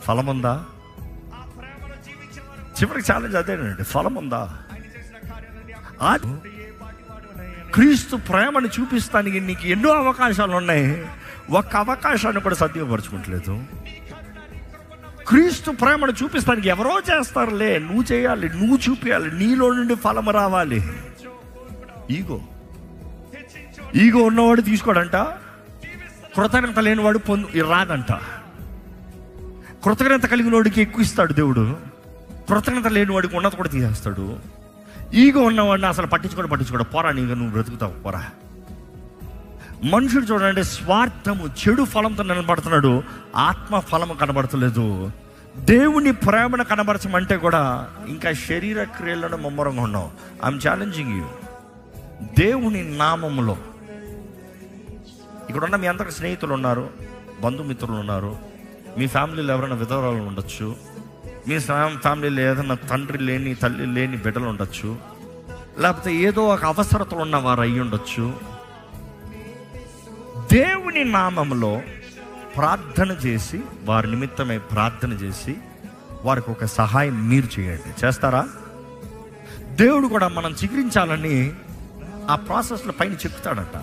ఫలం ఉందా? చివరికి ఛాలెంజ్ అదేనండి, ఫలం ఉందా? క్రీస్తు ప్రేమను చూపిస్తానికి నీకు ఎన్నో అవకాశాలు ఉన్నాయి, ఒక్క అవకాశాన్ని కూడా సద్విపరచుకోవట్లేదు. క్రీస్తు ప్రేమను చూపిస్తానికి ఎవరో చేస్తారులే, నువ్వు చేయాలి, నువ్వు చూపించాలి, నీలో నుండి ఫలం రావాలి. ఈగో ఉన్నవాడు తీసుకోడంట, కృతజ్ఞత లేనివాడు రాదంట. కృతజ్ఞత కలిగిన వాడికి ఎక్కువ ఇస్తాడు దేవుడు, కృతజ్ఞత లేని వాడికి ఉన్నత కూడా తీసేస్తాడు. ఈగో ఉన్నవాడిని అసలు పట్టించుకోడు, పోరా నీగా నువ్వు బ్రతుకుతావు పోరా. మనుషుడు చూడండి, స్వార్థము చెడు ఫలంతో నిలబడుతున్నాడు, ఆత్మ ఫలము కనబడతలేదు. దేవుని ప్రేమను కనబరచమంటే కూడా ఇంకా శరీర క్రియలను ముమ్మరంగా ఉన్నావు. I'm challenging you. దేవుని నామములో ఇక్కడున్న మీ అందరికి స్నేహితులు ఉన్నారు, బంధుమిత్రులు ఉన్నారు, మీ ఫ్యామిలీలో ఎవరైనా విధవరాలు ఉండొచ్చు, మీ ఫ్యామిలీలో ఏదైనా తండ్రి లేని తల్లి లేని బిడ్డలు ఉండొచ్చు, లేకపోతే ఏదో ఒక అవసరతలు ఉన్న వారు అయ్యి ఉండొచ్చు. దేవుని నామంలో ప్రార్థన చేసి, వారి నిమిత్తమై ప్రార్థన చేసి వారికి ఒక సహాయం మీరు చేయండి. చేస్తారా? దేవుడు కూడా మనం చిగురించాలని ఆ ప్రాసెస్లో పైన చెక్కుతాడట.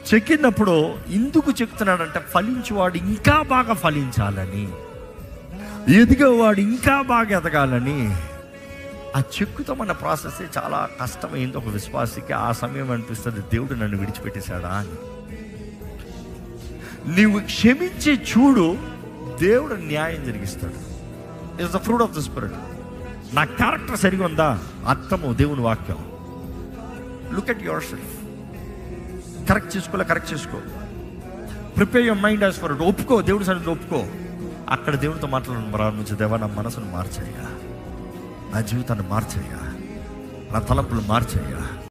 చెక్కినప్పుడు ఎందుకు చెప్తున్నాడంటే, ఫలించేవాడు ఇంకా బాగా ఫలించాలని, ఎదిగేవాడు ఇంకా బాగా ఎదగాలని. ఆ చెక్కుతామన్న ప్రాసెస్ చాలా కష్టమైంది ఒక విశ్వాసికి. ఆ సమయం అనిపిస్తుంది, దేవుడు నన్ను విడిచిపెట్టేశాడా అని. నీవు క్షమించి చూడు, దేవుడు న్యాయం జరిగిస్తాడు. It's the fruit of the spirit. నా క్యారెక్టర్ సరిగా ఉందా? అర్థము దేవుని వాక్యం. Look at yourself. Correct చేసుకో. Prepare your mind as for it. ఒప్పుకో, దేవుడి సన్నిధిలో ఒప్పుకో. అక్కడ దేవుడితో మాట్లాడడం ప్రారంభించే, దేవా నా మనసును మార్చయ్యా, నా జీవితాన్ని మార్చయ్యా, నా తలంపులు మార్చయ్యా.